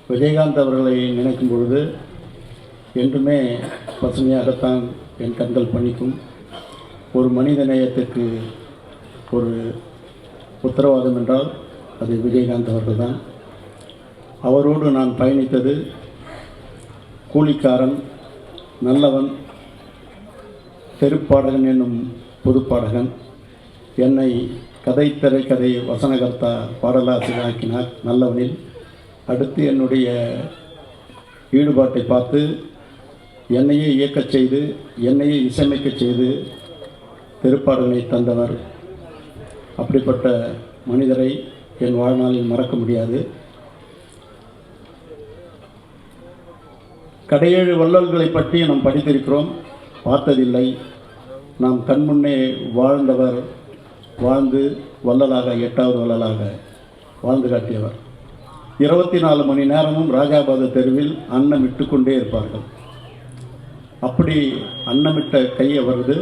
விஜயகாந்த் அவர்களை நினைக்கும் பொழுது என்றுமே பசுமையாகத்தான் என் கண்கள் பணிக்கும். ஒரு மனித நேயத்துக்கு ஒரு உத்தரவாதம் என்றால் அது விஜயகாந்த் அவர்கள் தான். அவரோடு நான் பயணித்தது கூலிக்காரன், நல்லவன், தெருப்பாடகன் என்னும் புதுப்பாடகன். என்னை கதை திரைக்கதை வசனகர்த்தா பாடலாசிரியராக்கினார் நல்லவனில். அடுத்து என்னுடைய ஈடுபாட்டை பார்த்து என்னையே இயக்கச் செய்து என்னையே இசையமைக்கச் செய்து தெருப்பாடலை தந்தவர். அப்படிப்பட்ட மனிதரை என் வாழ்நாளில் மறக்க முடியாது. கடையேழு வள்ளல்களை பற்றி நாம் படித்திருக்கிறோம், பார்த்ததில்லை. நாம் கண்முன்னே வாழ்ந்தவர், வாழ்ந்து வள்ளலாக 8வது வள்ளலாக வாழ்ந்து காட்டியவர். 24 மணி நேரமும் ராஜாபாத தெருவில் அன்னமிட்டு கொண்டே இருப்பார்கள். அப்படி அன்னமிட்ட கை அவரது.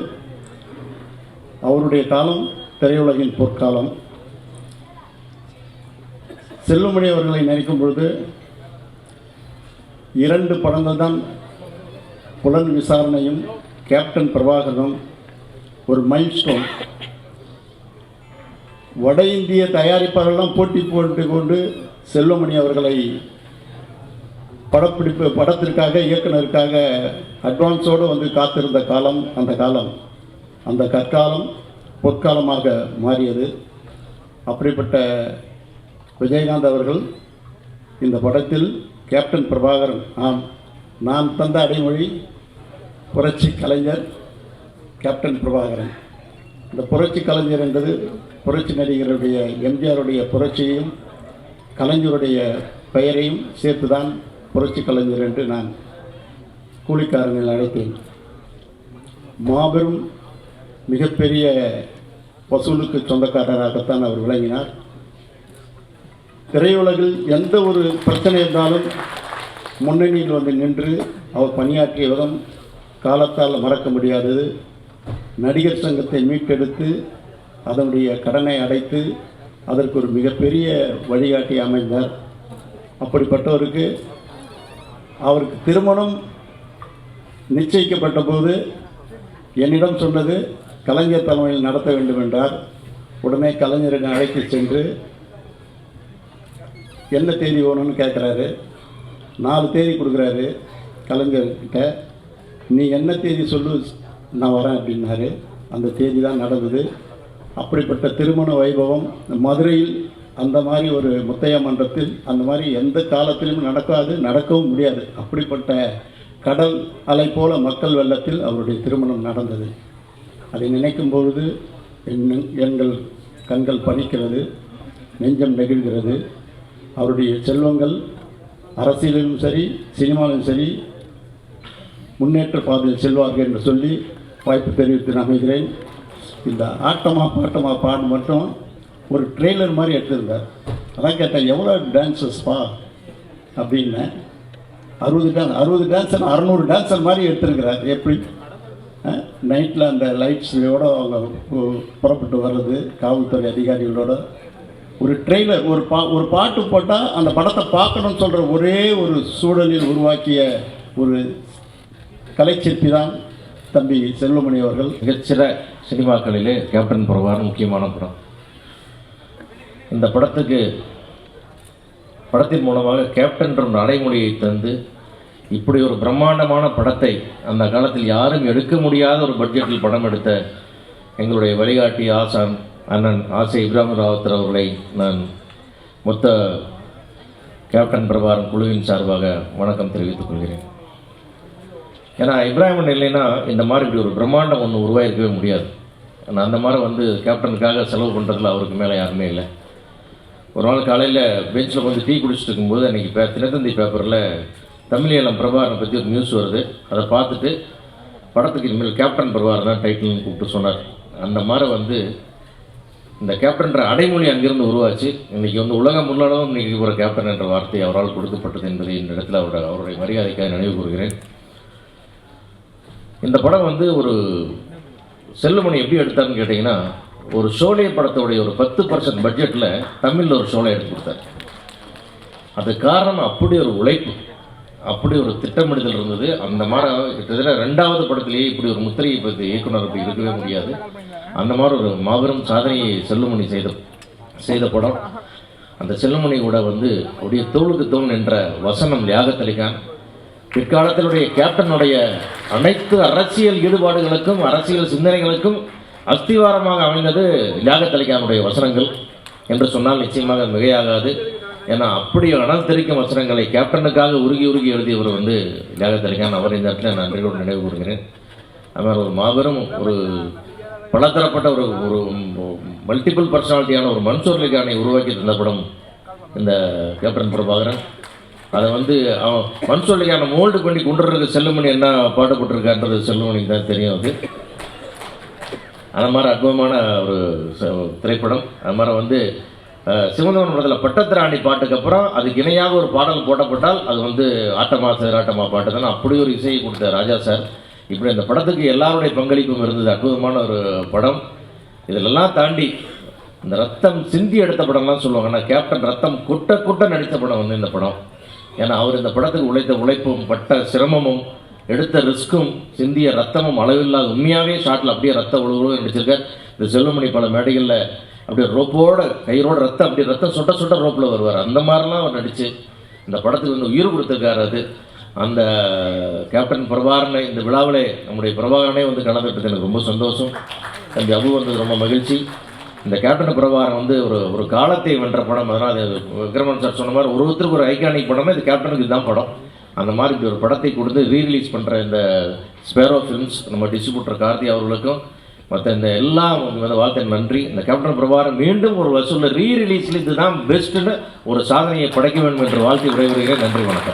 அவருடைய காலம் திரையுலகின் பொற்காலம். செல்வமணி அவர்களை நினைக்கும் பொழுது 2 படங்கள் தான், புலன் விசாரணையும் கேப்டன் பிரபாகரனும் ஒரு மைல்ஸ்டோன். வட இந்திய தயாரிப்பாளர்கள்லாம் போட்டி போட்டு கொண்டு செல்வமணி அவர்களை படத்திற்காக இயக்குனருக்காக அட்வான்ஸோடு வந்து காத்திருந்த காலம் அந்த கற்காலம் பொற்காலமாக மாறியது. அப்படிப்பட்ட விஜயகாந்த் அவர்கள் இந்த படத்தில் கேப்டன் பிரபாகரன், நான் தந்த அடைமொழி புரட்சி கலைஞர் கேப்டன் பிரபாகரன். இந்த புரட்சி கலைஞர் என்பது புரட்சி நடிகருடைய எம்ஜிஆருடைய புரட்சியையும் கலைஞருடைய பெயரையும் சேர்த்துதான் புரட்சி கலைஞர் என்று நான் கூலிக்காரனில் அழைத்தேன். மாபெரும் மிகப்பெரிய வசூலுக்கு சொந்தக்காரராகத்தான் அவர் விளங்கினார். திரையுலகில் எந்த ஒரு பிரச்சனை இருந்தாலும் முன்னணியில் வந்து நின்று அவர் பணியாற்றிய விதம் காலத்தால் மறக்க முடியாதது. நடிகர் சங்கத்தை மீட்டெடுத்து அதனுடைய கடனை அடைத்து அதற்கு ஒரு மிகப்பெரிய வழிகாட்டி அமைந்தார். அப்படிப்பட்டவருக்கு அவருக்கு திருமணம் நிச்சயிக்கப்பட்ட போது என்னிடம் சொன்னது கலைஞர் தலைமையில் நடத்த வேண்டும் என்றார். உடனே கலைஞரை அழைத்து சென்று என்ன தேதி வேணும்னு கேட்குறாரு. 4 தேதி கொடுக்குறாரு கலைஞர்கிட்ட. நீ என்ன தேதி சொல்லு, நான் வரேன் அப்படின்னாரு. அந்த தேதி தான் நடந்தது. அப்படிப்பட்ட திருமண வைபவம் மதுரையில் அந்த மாதிரி ஒரு முத்தையா மன்றத்தில் அந்த மாதிரி எந்த காலத்திலும் நடக்காது, நடக்கவும் முடியாது. அப்படிப்பட்ட கடல் அலை போல மக்கள் வெள்ளத்தில் அவருடைய திருமணம் நடந்தது. அதை நினைக்கும் பொழுது எங்கள் கண்கள் பனிக்கிறது, நெஞ்சம் நெகிழ்கிறது. அவருடைய செல்வங்கள் அரசியலிலும் சரி சினிமாவிலும் சரி முன்னேற்ற பாதையில் செல்வார்கள் என்று சொல்லி வாய்ப்பு தெரிவித்து நான் அமைகிறேன். இந்த ஆட்டமா பாட்டமா பாடு மட்டும் ஒரு ட்ரெய்லர் மாதிரி எடுத்திருந்தார். அதான் கேட்டேன், எவ்வளோ டான்ஸஸ்ப்பா அப்படின்னு. 60 டான்ஸர் 600 டான்ஸர் மாதிரி எடுத்துருக்கிறார். எப்படி நைட்டில் அந்த லைட்ஸோடு அவங்க புறப்பட்டு வர்றது, காவல்துறை அதிகாரிகளோட ஒரு ட்ரெய்லர், ஒரு பாட்டு போட்டால் அந்த படத்தை பார்க்கணும்னு சொல்கிற ஒரே ஒரு சூழலில் உருவாக்கிய ஒரு கலைச்சிற்பி தான் தம்பி செல்வமணி அவர்கள். மிகச்சிற சினிமாக்களிலே கேப்டன் பிரபாகரன் முக்கியமான படம். இந்த படத்தின் மூலமாக கேப்டன் என்ற அடைமொழியை தந்து இப்படி ஒரு பிரம்மாண்டமான படத்தை அந்த காலத்தில் யாரும் எடுக்க முடியாத ஒரு பட்ஜெட்டில் படம் எடுத்த எங்களுடைய வழிகாட்டி ஆசான் அண்ணன் ஆசை இப்ராஹிம் ராவத்தர் அவர்களை நான் மொத்த கேப்டன் பிரபாகரன் குழுவின் சார்பாக வணக்கம் தெரிவித்துக் கொள்கிறேன். ஏன்னா இப்ராஹிமன் இல்லைன்னா இந்த மாதிரி இப்படி ஒரு பிரம்மாண்டம் ஒன்று உருவாயிருக்கவே முடியாது. ஆனால் அந்த மாதிரி வந்து கேப்டனுக்காக செலவு பண்ணுறதுல அவருக்கு மேலே யாருமே இல்லை. ஒரு நாள் காலையில் பெஞ்சில் வந்து டீ குடிச்சிட்டு இருக்கும்போது அன்றைக்கி தினத்தந்தி பேப்பரில் தமிழீழம் பிரபாகரனை பற்றி ஒரு நியூஸ் வருது. அதை பார்த்துட்டு படத்துக்கு இனிமேல் கேப்டன் பிரபாகரன் தான் டைட்டில்னு கூப்பிட்டு சொன்னார். அந்த மாதிரி வந்து இந்த கேப்டன்ற அடைமொழி அங்கிருந்து உருவாச்சு. இன்றைக்கி வந்து உலகம் முன்னளவும் இன்றைக்கி ஒரு கேப்டன் என்ற வார்த்தை அவரால் கொடுக்கப்பட்டது என்பதை இந்த இடத்துல அவருடைய மரியாதைக்காக நினைவு கூறுகிறேன். இந்த படம் வந்து ஒரு செல்வமணி எப்படி எடுத்தார்னு கேட்டிங்கன்னா, ஒரு ஷோலே படத்தோடைய ஒரு 10% பட்ஜெட்டில் தமிழில் ஒரு ஷோலை எடுத்து கொடுத்தார். அது காரணம் அப்படி ஒரு உழைப்பு, அப்படி ஒரு திட்டமிடுதல் இருந்தது. அந்த மாதிரி கிட்டத்தட்ட 2வது படத்திலேயே இப்படி ஒரு முத்திரையை பற்றி இயக்குனர் அப்படி இருக்கவே முடியாது. அந்த மாதிரி ஒரு மாபெரும் சாதனையை செல்லுமணி செய்த படம். அந்த செல்லுமணி கூட வந்து அப்படியே தோளுக்கு தோல் என்ற வசனம் தியாகத்தளிக்கான். பிற்காலத்தினுடைய கேப்டனுடைய அனைத்து அரசியல் ஈடுபாடுகளுக்கும் அரசியல் சிந்தனைகளுக்கும் அஸ்திவாரமாக அமைந்தது தியாகத்தளிக்கானுடைய வசனங்கள் என்று சொன்னால் நிச்சயமாக மிகையாகாது. ஏன்னா அப்படி அனல் தெரிக்கும் வசனங்களை கேப்டனுக்காக உருகி எழுதியவர் வந்து தியாகத்தளிக்கான். அவர் இந்த இடத்துல நன்றியோடு நினைவு கூறுகிறேன். அவர் ஒரு மாபெரும் ஒரு பலதரப்பட்ட ஒரு மல்டிபிள் பர்சனாலிட்டியான ஒரு மன்சூர் அலிகானை உருவாக்கி தந்த படம் இந்த கேப்டன் பிரபாகரன். அதை வந்து அவன் மன்சூர் அலிகானை மோல்டு பண்ணி கொண்டுறதுக்கு செல்லுமணி என்ன பாடுபட்டிருக்கான்றது செல்லுமணிக்கு தான் தெரியும். அது மாதிரி அற்புதமான ஒரு திரைப்படம். அது மாதிரி வந்து சிவந்தவன் படத்தில் பட்டத்திராணி பாட்டுக்கு அப்புறம் அதுக்கு இணையாக ஒரு பாடல் போட்டப்பட்டால் அது வந்து ஆட்டமா சேராட்டமா பாட்டு தானே. அப்படி ஒரு இசையை கொடுத்த ராஜா சார். இப்படி அந்த படத்துக்கு எல்லாருடைய பங்களிப்பும் இருந்தது. அற்புதமான ஒரு படம். இதிலெல்லாம் தாண்டி இந்த ரத்தம் சிந்தி எடுத்த படம்லாம் சொல்லுவாங்க. ஆனால் கேப்டன் ரத்தம் குட்ட நடித்த படம் வந்து இந்த படம். ஏன்னா அவர் இந்த படத்துக்கு உழைத்த உழைப்பும் பட்ட சிரமமும் எடுத்த ரிஸ்க்கும் சிந்திய ரத்தமும் அளவில்லாத உண்மையாகவே ஷாட்டில் அப்படியே ரத்த உழுவுழுவு நடிச்சிருக்கார். இந்த செல்லுமணி பல மேடைகளில் அப்படியே ரோப்போட கையோட ரத்தம் அப்படி ரத்தம் சொட்ட ரோப்பில் வருவார். அந்த மாதிரிலாம் அவர் நடித்து இந்த படத்துக்கு வந்து உயிர் கொடுத்துருக்காரு. அது அந்த கேப்டன் பிரபாகரனை இந்த விழாவிலே நம்முடைய பிரபாகரனே வந்து கலந்துட்டு எனக்கு ரொம்ப சந்தோஷம். தம்பி அபு வந்தது ரொம்ப மகிழ்ச்சி. இந்த கேப்டன் பிரபாகரன் வந்து ஒரு காலத்தை வென்ற படம். அதனால் அது விக்ரமன் சார் சொன்ன மாதிரி ஒருத்தருக்கு ஒரு ஐகானிக் படமே இது கேப்டனுக்கு இதுதான் படம். அந்த மாதிரி இப்படி ஒரு படத்தை கொடுத்து ரீரிலீஸ் பண்ணுற இந்த ஸ்பேரோ ஃபிலிம்ஸ் நம்ம டிஸ்ட்ரிபியூட்டர் கார்த்தி அவர்களுக்கும் மற்ற இந்த எல்லாம் வந்து வாழ்க்கை நன்றி. இந்த கேப்டன் பிரபாகரன் மீண்டும் ஒரு வசூலில் ரீரிலீஸில் இதுதான் பெஸ்ட்டுன்னு ஒரு சாதனையை படைக்க வேண்டும் என்று வாழ்த்து விடைபெறுகிறேன். நன்றி, வணக்கம்.